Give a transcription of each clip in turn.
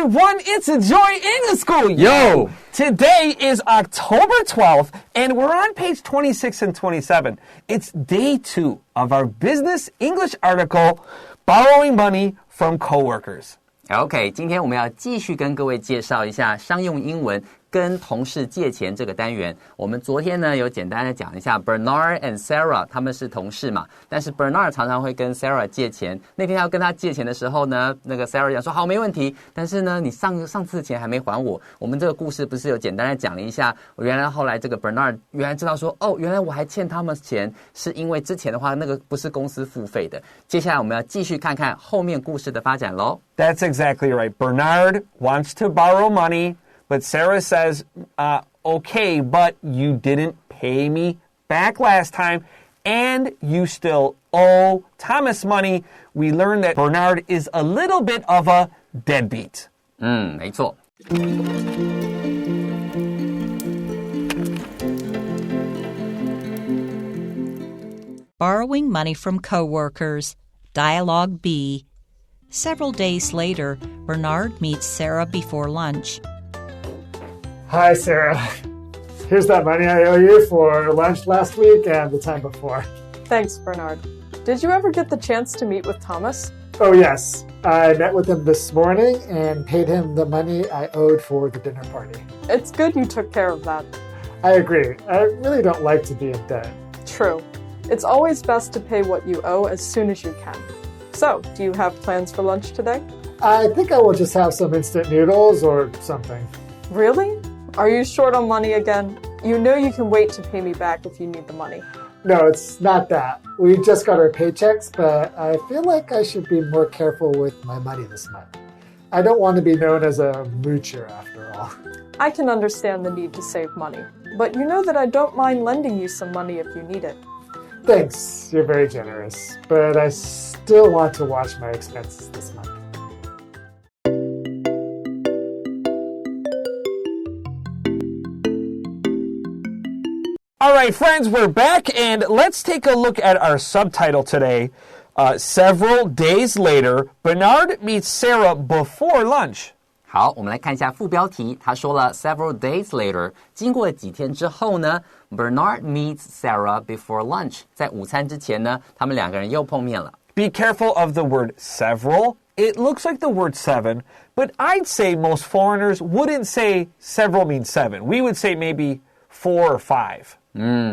everyone, it's Enjoy English School. Yo! Today is October 12th, and we're on page 26 and 27. It's day 2 of our business English article, Borrowing Money from Coworkers. OK, 今天我们要继续跟各位介绍一下商用英文跟同事借钱这个单元。我们昨天呢有简单的讲一下 Bernard and Sarah 他们是同事嘛，但是 Bernard 常常会跟 Sarah 借钱。那天要跟他借钱的时候呢，那个 Sarah 讲说好没问题，但是呢你上次的钱还没还我。我们这个故事不是有简单的讲了一下，原来后来这个 Bernard 原来知道说原来我还欠他们钱，是因为之前的话那个不是公司付费的。接下来我们要继续看看后面故事的发展咯。That's exactly right. Bernard wants to borrow money, but Sarah says, okay, but you didn't pay me back last time, and you still owe Thomas money. We learned that Bernard is a little bit of a deadbeat. 没错。Borrowing money from coworkers. Dialogue B. Several days later, Bernard meets Sarah before lunch. Hi, Sarah. Here's that money I owe you for lunch last week and the time before. Thanks, Bernard. Did you ever get the chance to meet with Thomas? Oh, yes. I met with him this morning and paid him the money I owed for the dinner party. It's good you took care of that. I agree. I really don't like to be in debt. True. It's always best to pay what you owe as soon as you can. So, do you have plans for lunch today? I think I will just have some instant noodles or something. Really? Are you short on money again? You know you can wait to pay me back if you need the money. No, it's not that. We just got our paychecks, but I feel like I should be more careful with my money this month. I don't want to be known as a moocher after all. I can understand the need to save money, but you know that I don't mind lending you some money if you need it. Thanks, you're very generous, but I still want to watch my expenses this month. All right, friends, we're back, and let's take a look at our subtitle today. Several days later, Bernard meets Sarah before lunch. 好，我们来看一下副标题。他说了 several days later， 经过几天之后呢 ，Bernard meets Sarah before lunch。在午餐之前呢，他们两个人又碰面了。Be careful of the word several. It looks like the word seven, but I'd say most foreigners wouldn't say several means seven. We would say maybe 4 or 5.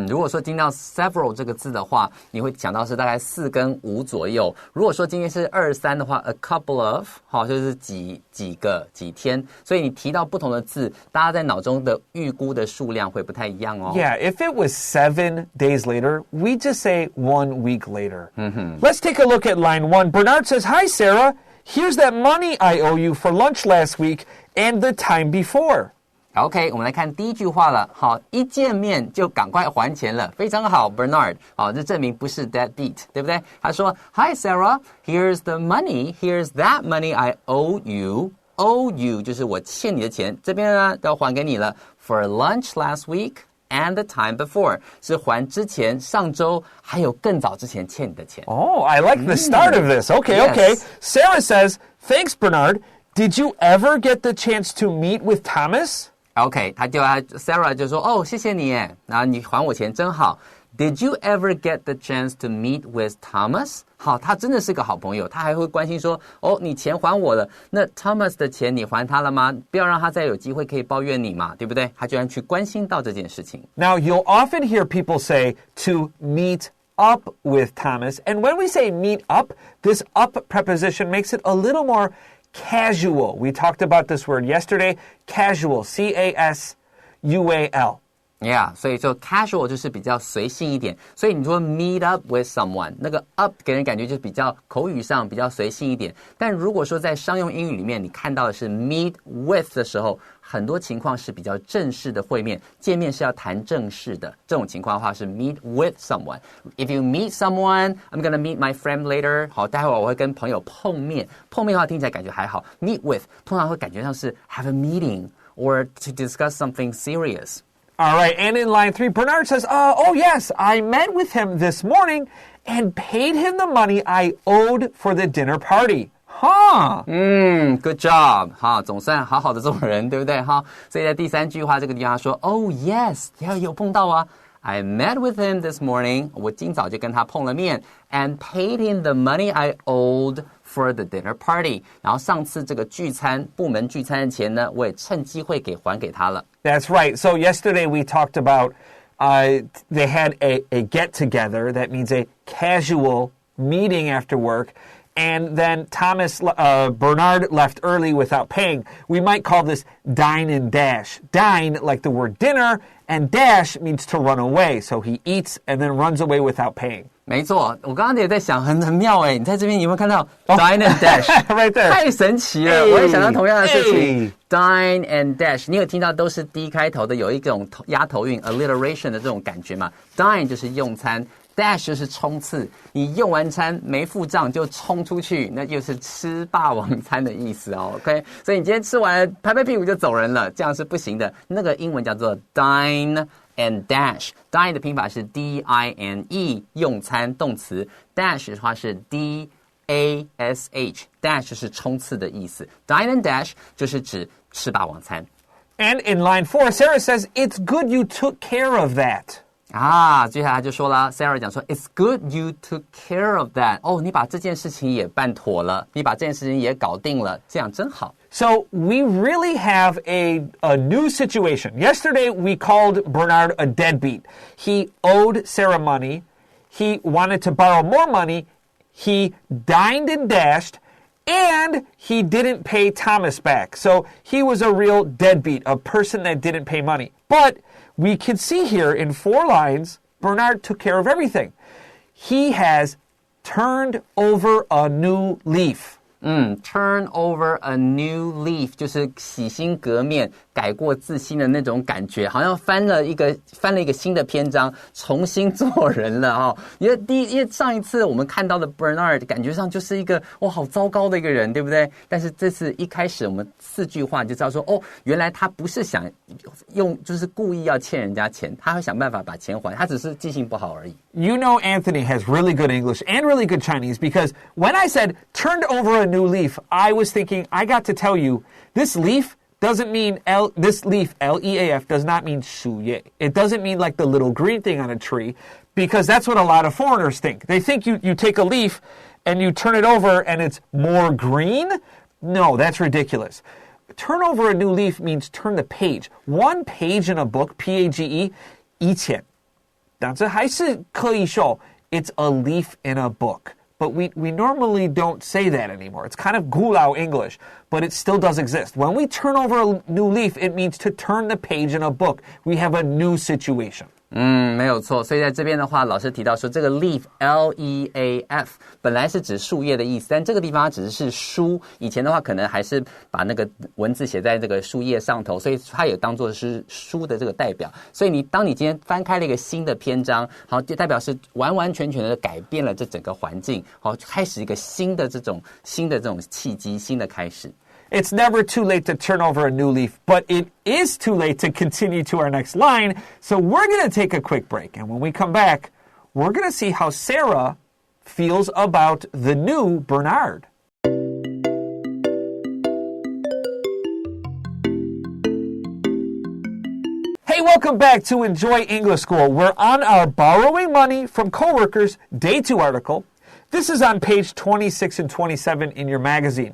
如果说听到 several 这个字的话，你会想到是大概4跟5左右。如果说今天是2、3的话 ，a couple of， 好，就是几个、几天。所以你提到不同的字，大家在脑中的预估的数量会不太一样哦。Yeah, if it was 7 days later, we'd just say 1 week later. Let's take a look at line 1. Bernard says, Hi, Sarah. Here's that money I owe you for lunch last week and the time before. OK， 我们来看第一句话了。好，一见面就赶快还钱了，非常好 ，Bernard。好，这证明不是 deadbeat， 对不对？他说 ，Hi Sarah, here's the money, here's that money I owe you. Owe you 就是我欠你的钱，这边呢要还给你了。For lunch last week and the time before 是还之前上周还有更早之前欠你的钱。Oh, I like the start of this. Okay, Yes. okay. Sarah says, Thanks, Bernard. Did you ever get the chance to meet with Thomas?OK， Sarah 就说谢谢你耶，然后你还我钱真好。Did you ever get the chance to meet with Thomas？ 好，他真的是个好朋友，他还会关心说你钱还我了，那 Thomas 的钱你还他了吗？不要让他再有机会可以抱怨你嘛，对不对？他居然去关心到这件事情。Now you'll often hear people say to meet up with Thomas, and when we say meet up, this up preposition makes it a little more casual. We talked about this word yesterday. Casual, C-A-S-U-A-L. Yeah, 所以就 casual 就是比较随性一点。所以你说 meet up with someone， 那个 up 给人感觉就是比较口语上比较随性一点。但如果说在商用英语里面，你看到的是 meet with 的时候，很多情况是比较正式的会面，见面是要谈正事的。这种情况的话是 meet with someone. If you meet someone, I'm gonna meet my friend later. 好，待会我会跟朋友碰面。碰面的话听起来感觉还好。Meet with 通常会感觉像是 have a meeting or to discuss something serious. All right, and in line 3, Bernard says, oh yes, I met with him this morning and paid him the money I owed for the dinner party. Huh. Good job. 好，总算好好的做人，对不对？好，所以在第3句话这个地方说 Oh, yes. 有碰到啊。I met with him this morning. 我今早就跟他碰了面 and paid him the money I owed for the dinner party. 然后上次这个部门聚餐的钱呢，我也趁机会还给他了。That's right. So yesterday we talked about they had a get-together. That means a casual meeting after work. And then Bernard left early without paying. We might call this dine and dash. Dine, like the word dinner, and dash means to run away. So he eats and then runs away without paying. 没错，我刚刚也在想，很妙哎！你在这边有没有看到 dine and dash？ Right there. 太神奇了！我也想到同样的事情。Dine and dash， 你有听到都是 D 开头的，有一种押头韵 alliteration 的这种感觉嘛 ？Dine 就是用餐。Dash 就是冲刺，你用完餐没付账就冲出去，那就是吃霸王餐的意思哦。OK， 所以你今天吃完了，拍拍屁股就走人了，这样是不行的。那个英文叫做 dine and dash。Dine 的拼法是 D-I-N-E， 用餐动词。Dash 的话是 D-A-S-H，Dash 是冲刺的意思。Dine and dash 就是指吃霸王餐。And in line 4, Sarah says, "It's good you took care of that." 接下来他就说了 Sarah 讲说 It's good you took care of that. 哦，你把这件事情也办妥了，你把这件事情也搞定了，这样真好。So we really have a new situation. Yesterday we called Bernard a deadbeat. He owed Sarah money. He wanted to borrow more money. He dined and dashed. And he didn't pay Thomas back. So he was a real deadbeat, a person that didn't pay money. But we can see here in 4 lines, Bernard took care of everything. He has turned over a new leaf. Turn over a new leaf 就是洗心革面，改过自新的那种感觉，好像翻了一个新的篇章，重新做人了哦。因为上一次我们看到的 Bernard 感觉上就是一个好糟糕的一个人，对不对？但是这次一开始我们4句话就知道说，原来他不是想就是故意要欠人家钱，他会想办法把钱还，他只是记性不好而已。You know Anthony has really good English and really good Chinese because when I said turned over a new leaf, I was thinking I got to tell you this leaf doesn't mean this leaf, L-E-A-F, does not mean 树叶. It doesn't mean like the little green thing on a tree because that's what a lot of foreigners think. They think you take a leaf and you turn it over and it's more green. No, that's ridiculous. Turn over a new leaf means turn the page. One page in a book, P-A-G-E, 以前。但这还是可以说 it's a leaf in a book. But we normally don't say that anymore. It's kind of gulao English, but it still does exist. When we turn over a new leaf, it means to turn the page in a book. We have a new situation. 没有错。所以在这边的话，老师提到说这个 leaf L-E-A-F 本来是指树叶的意思，但这个地方它只是书。以前的话可能还是把那个文字写在这个树叶上头，所以它也当作是书的这个代表。所以当你今天翻开了一个新的篇章，好，就代表是完完全全的改变了这整个环境，好，开始一个新的这种契机，新的开始。It's never too late to turn over a new leaf, but it is too late to continue to our next line. So we're going to take a quick break. And when we come back, we're going to see how Sarah feels about the new Bernard. Hey, welcome back to Enjoy English School. We're on our Borrowing Money from Coworkers Day 2 article. This is on page 26 and 27 in your magazine.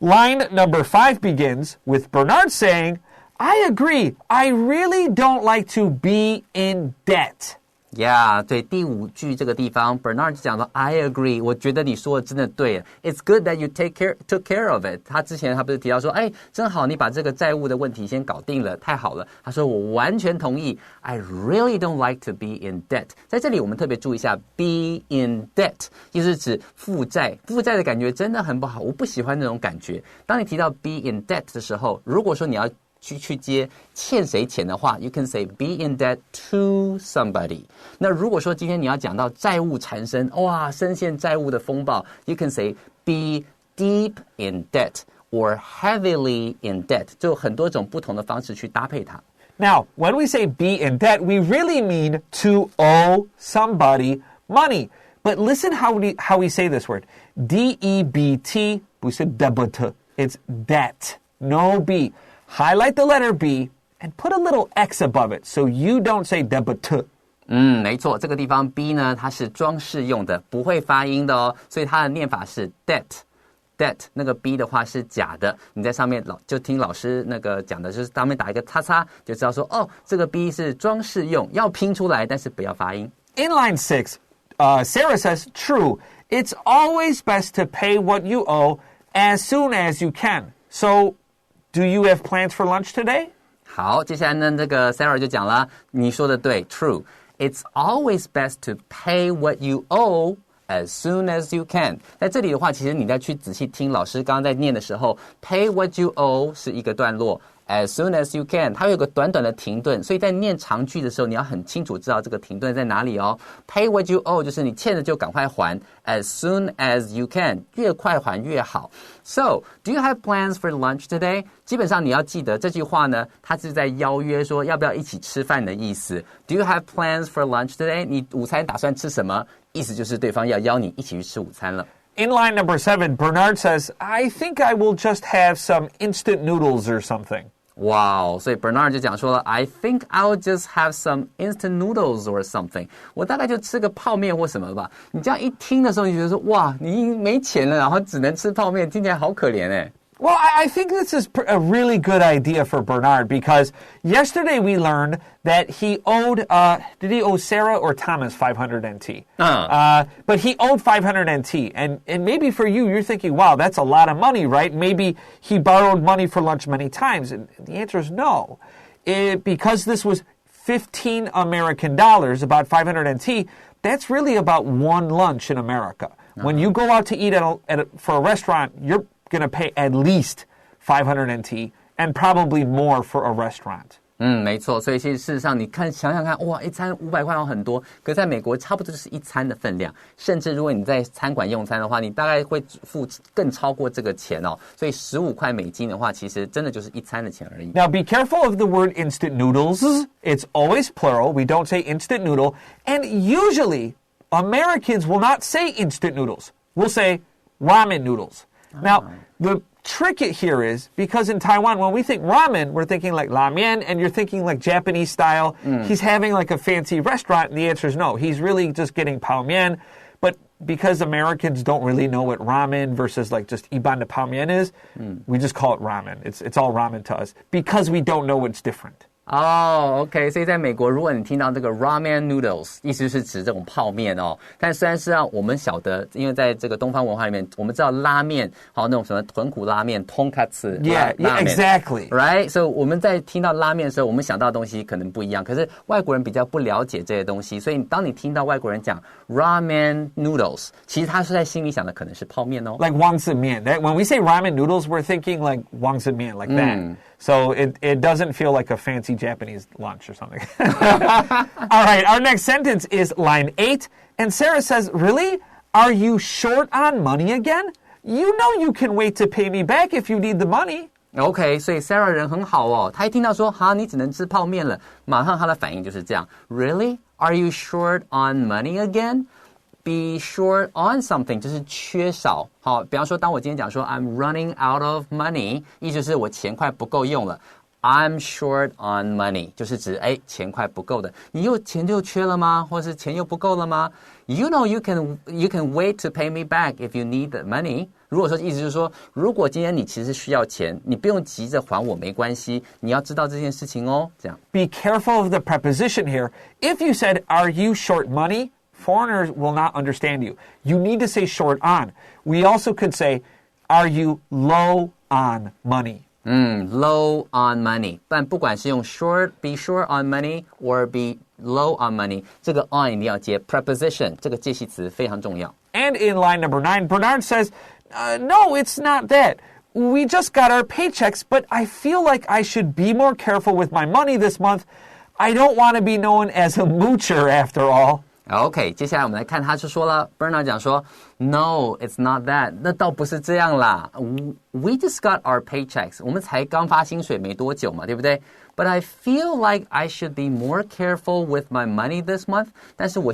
Line number 5 begins with Bernard saying, I agree. I really don't like to be in debt. Yeah, 对，第5句这个地方 Bernard 就讲说 I agree, 我觉得你说的真的对。It's good that you took care of it. 他之前不是提到说，真好，你把这个债务的问题先搞定了，太好了。他说我完全同意。I really don't like to be in debt. 在这里我们特别注意一下 be in debt 就是指负债，负债的感觉真的很不好，我不喜欢那种感觉。当你提到 be in debt 的时候，如果说你要去接欠谁钱的话 you can say be in debt to somebody. 那如果说今天你要讲到债务缠身，深陷债务的风暴 you can say be deep in debt or heavily in debt. 就很多种不同的方式去搭配它。Now, when we say be in debt, we really mean to owe somebody money. But listen how we say this word. D-E-B-T 不是 debit, it's debt. No B. Highlight the letter B and put a little X above it so you don't say debit. 没错，这个地方 B 呢，它是装饰用的，不会发音的哦，所以它的念法是 debt。debt 那个 B 的话是假的，你在上面就听老师那个讲的，就是上面打一个叉叉，就知道说哦，这个 B 是装饰用，要拼出来，但是不要发音。In line 6, Sarah says, true, it's always best to pay what you owe as soon as you can. So, do you have plans for lunch today? 好，接下来呢，这个 Sarah 就讲了，你说的对 ，true. It's always best to pay what you owe as soon as you can. 在这里的话，其实你再去仔细听老师刚刚在念的时候 ，pay what you owe 是一个段落。As soon as you can， 它有个短短的停顿，所以在念长句的时候，你要很清楚知道这个停顿在哪里哦。Pay what you owe 就是你欠的就赶快还 ，as soon as you can， 越快还越好。So, do you have plans for lunch today？ 基本上你要记得这句话呢，它是在邀约说要不要一起吃饭的意思。Do you have plans for lunch today？ 你午餐打算吃什么？意思就是对方要邀你一起去吃午餐了。In line number 7, Bernard says, I think I will just have some instant noodles or something. 哇，所以 Bernard 就讲说了 I think I'll just have some instant noodles or something. 我大概就吃个泡面或什么吧。你这样一听的时候，你觉得说哇，你没钱了，然后只能吃泡面，听起来好可怜哎。Well, I think this is a really good idea for Bernard because yesterday we learned that he owed, did he owe Sarah or Thomas 500 NT? But he owed 500 NT. And maybe for you, you're thinking, wow, that's a lot of money, right? Maybe he borrowed money for lunch many times. And the answer is no. Because this was 15 American dollars, about 500 NT, that's really about one lunch in America. When you go out to eat for a restaurant, you're going to pay at least 500 NT and probably more for a restaurant. 没错，所以事实上你想想看，哇，一餐500块很多，可是在美国差不多就是一餐的分量，甚至如果你在餐馆用餐的话，你大概会付更超过这个钱哦。所以15块美金的话，其实真的就是一餐的钱而已。Now be careful of the word instant noodles. It's always plural. We don't say instant noodle. And usually Americans will not say instant noodles. We'll say ramen noodles. Now, the trick here is because in Taiwan, when we think ramen, we're thinking like ramen, and you're thinking like Japanese style. He's having like a fancy restaurant, and the answer is no. He's really just getting pao mian. But because Americans don't really know what ramen versus like just iban de pao mian is, we just call it ramen. It's all ramen to us because we don't know what's different. 哦 ，OK， 所以在美国，如果你听到这个 ramen noodles， 意思是指这种泡面哦。但虽然是让我们晓得，因为在这个东方文化里面，我们知道拉面，还有那种什么豚骨拉面 tonkatsu， Yeah, exactly. Right， 所以我们在听到拉面的时候，我们想到的东西可能不一样。可是外国人比较不了解这些东西，所以当你听到外国人讲 ramen noodles， 其实他是在心里想的可能是泡面哦。Like wangzi mian. When we say ramen noodles, we're thinking like wangzi mian, like that. So it doesn't feel like a fancy Japanese lunch or something. All right, our next sentence is line 8. And Sarah says, really? Are you short on money again? You know you can wait to pay me back if you need the money. OK， 所以 Sarah 人很好哦，她一听到说哈，你只能吃泡面了，马上她的反应就是这样 Really? Are you short on money again? Be short on something 就是缺少。好，比方说，当我今天讲说 I'm running out of money， 意思是我钱快不够用了。I'm short on money 就是指钱快不够的。你钱就缺了吗？或是钱又不够了吗？ You know you can wait to pay me back if you need the money。如果说意思就是说，如果今天你其实需要钱，你不用急着还我没关系，你要知道这件事情哦。这样。Be careful of the preposition here. If you said, "Are you short money?" Foreigners will not understand you. You need to say short on. We also could say, are you low on money? Low on money. 但不管是用 be short on money or be low on money, 这个 on 一定要接 preposition, 这个介系词非常重要。And in line number 9, Bernard says, no, it's not that. We just got our paychecks, but I feel like I should be more careful with my money this month. I don't want to be known as a moocher after all. OK， 接下来我们来看，他就说了 ，Bernard 讲说 ，No, it's not that， 那倒不是这样啦。We just got our paychecks， 我们才刚发薪水没多久嘛，对不对 But I feel like I should be more careful with my money this month. 但是我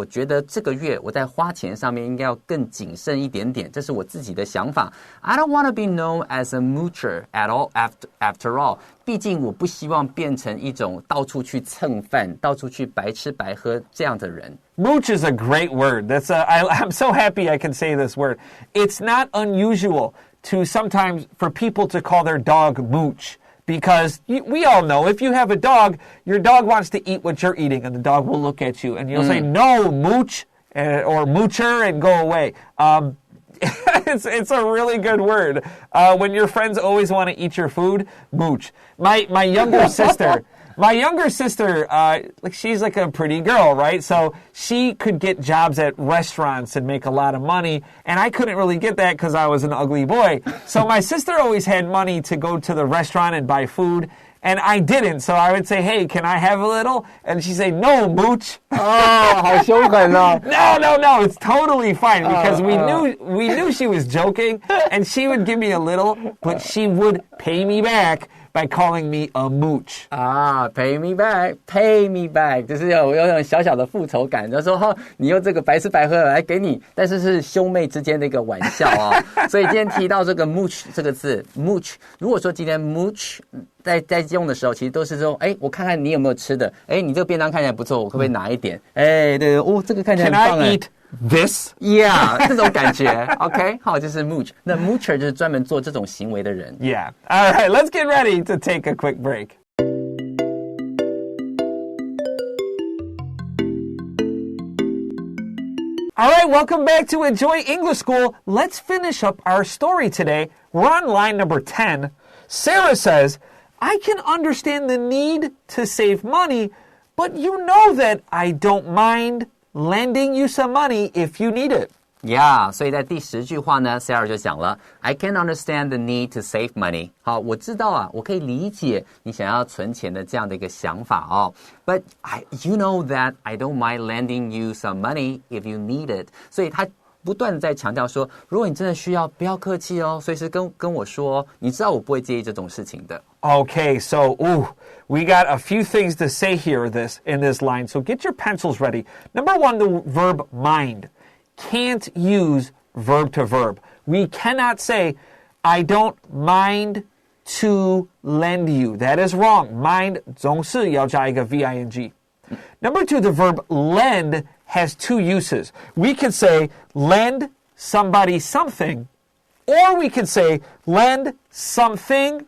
觉得这个月我在花钱上面应该要更谨慎一点点，这是我自己的想法。I don't want to be known as a moocher at all after all. 毕竟我不希望变成一种到处去蹭饭、到处去白吃白喝这样的人。Mooch is a great word. I'm so happy I can say this word. It's not unusual to sometimes for people to call their dog mooch. Because we all know if you have a dog, your dog wants to eat what you're eating, and the dog will look at you, and you'll say, no, mooch, or moocher, and go away. It's a really good word. When your friends always want to eat your food, mooch. My younger sister... My younger sister, she's like a pretty girl, right? So she could get jobs at restaurants and make a lot of money. And I couldn't really get that because I was an ugly boy. So my sister always had money to go to the restaurant and buy food. And I didn't. So I would say, hey, can I have a little? And she'd say, no, mooch. Oh, 好凶狠哦. No. It's totally fine because we knew she was joking. And she would give me a little, but she would pay me back.By calling me a mooch. Pay me back. 就是有种小小的复仇感，就是说你用这个白吃白喝来给你，但是是兄妹之间的一个玩笑啊。所以今天提到这个 mooch 这个字 mooch， 如果说今天 mooch 在用的时候，其实都是说，我看看你有没有吃的，你这个便当看起来不错，我可不可以拿一点？对，这个看起来很棒。Can I eat this? Yeah, 这种感觉 OK 好，就是 mooch 那 moocher 就是专门做这种行为的人 Yeah. All right, let's get ready to take a quick break. All right, welcome back to Enjoy English School. Let's finish up our story today. We're on line number 10. Sarah says, I can understand the need to save money, but you know that I don't mind lending you some money if you need it. Yeah, 所以在第10句话呢 Sarah 就讲了 I can understand the need to save money. 好，我知道啊，我可以理解你想要存钱的这样的一个想法哦。But you know that I don't mind lending you some money if you need it. 所以他不断的在强调说，如果你真的需要，不要客气哦，随时跟我说，你知道我不会介意这种事情的。Okay, so we got a few things to say here in this line. So get your pencils ready. Number 1, the verb mind. Can't use verb to verb. We cannot say, I don't mind to lend you. That is wrong. Mind 总是要加一个 V-I-N-G. Number 2, the verb lend has 2 uses. We could say lend somebody something, or we could say lend something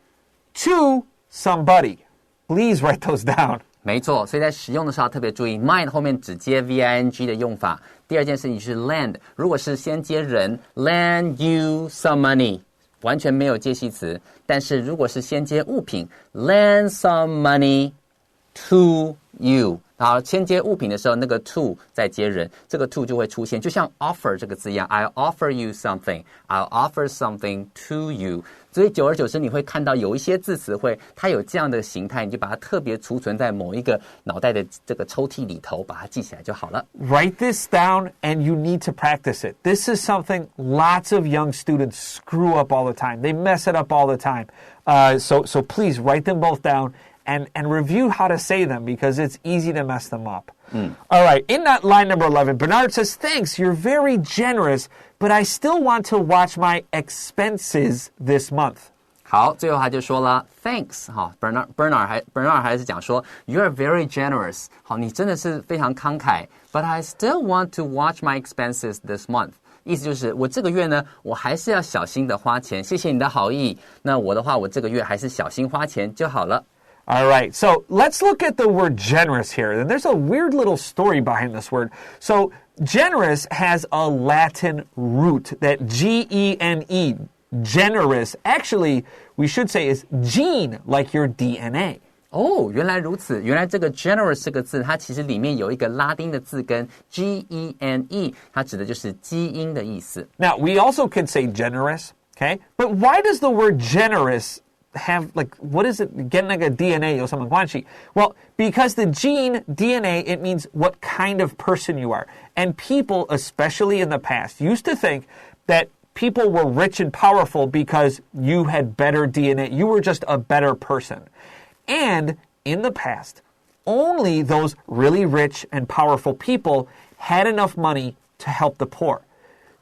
to somebody. Please write those down. 没错，所以在使用的时候特别注意 mind 后面只接 V-I-N-G 的用法。第二件事情是 lend， 如果是先接人 lend you some money 完全没有介系词，但是如果是先接物品 lend some money to you， 然后先接物品的时候那个 to 再接人，这个 to 就会出现，就像 offer 这个字一样 I'll offer you something I'll offer something to you， 所以久而久之你会看到有一些字词汇它有这样的形态，你就把它特别储存在某一个脑袋的这个抽屉里头，把它记起来就好了。 Write this down and you need to practice it. This is something lots of young students screw up all the time. They mess it up all the time. So please write them both down and review how to say them because it's easy to mess them up. All right, in that line number 11, Bernard says, thanks, you're very generous, but I still want to watch my expenses this month. 好，最后他就说了 thanks 哈 Bernard 还是讲说 you're very generous 好，你真的是非常慷慨 but I still want to watch my expenses this month 意思就是我这个月呢我还是要小心的花钱，谢谢你的好意，那我的话我这个月还是小心花钱就好了。All right, so let's look at the word generous here. And there's a weird little story behind this word. So generous has a Latin root, that G-E-N-E, generous. Actually, we should say is gene, like your DNA. 哦，原来如此，原来这个 generous 这个字它其实里面有一个拉丁的字根 G-E-N-E， 它指的就是基因的意思。 Now, we also could say generous, okay? But why does the word generous have, like, what is it? 跟那个 DNA 有什么关系? Well, because the gene, DNA, it means what kind of person you are. And people, especially in the past, used to think that people were rich and powerful because you had better DNA. You were just a better person. And in the past, only those really rich and powerful people had enough money to help the poor.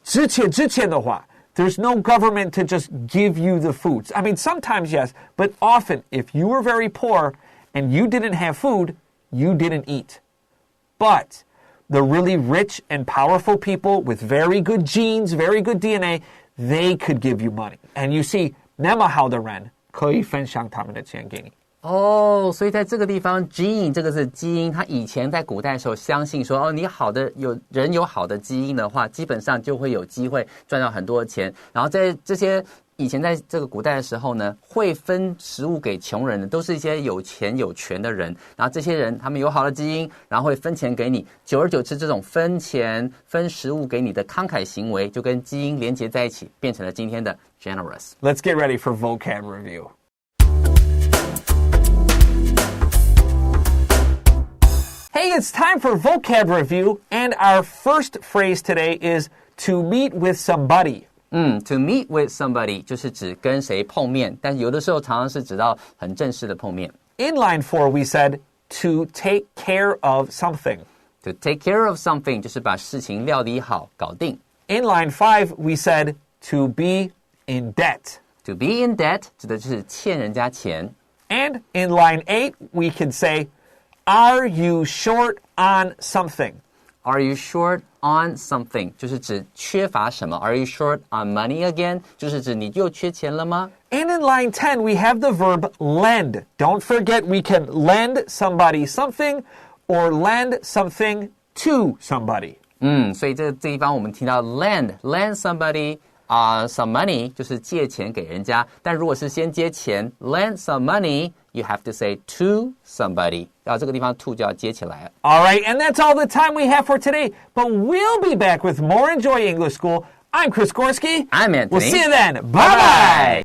之前的话, there's no government to just give you the foods. I mean, sometimes yes, but often if you were very poor and you didn't have food, you didn't eat. But the really rich and powerful people with very good genes, very good DNA, they could give you money. And you see, 那么好的人可以分享他们的钱给你。所以在这个地方 gene 这个是基因，他以前在古代的时候相信说，你好的人有好的基因的话，基本上就会有机会赚到很多钱。然后在这些以前在这个古代的时候呢，会分食物给穷人的都是一些有钱有权的人，然后这些人他们有好的基因，然后会分钱给你，久而久之这种分钱分食物给你的慷慨行为就跟基因连结在一起，变成了今天的 generous。 Let's get ready for vocab review. Hey, it's time for vocab review, and our first phrase today is to meet with somebody. To meet with somebody 就是指跟谁碰面，但有的时候常常是指到很正式的碰面。In line 4, we said to take care of something. To take care of something 就是把事情料理好，搞定。In line 5, we said to be in debt. To be in debt 指的就是欠人家钱。And in line 8, we can say, are you short on something? Are you short on something 就是指缺乏什么。Are you short on money again 就是指你又缺钱了吗？ And in line 10, we have the verb lend. Don't forget we can lend somebody something or lend something to somebody. 所以这地方我们提到 lend somebody some money 就是借钱给人家，但如果是先接钱 lend some money you have to say to somebody 然后这个地方 to 就要接起来了。 All right, and that's all the time we have for today, but we'll be back with more Enjoy English School. I'm Chris Gorski. I'm Anthony. We'll see you then. Bye-bye.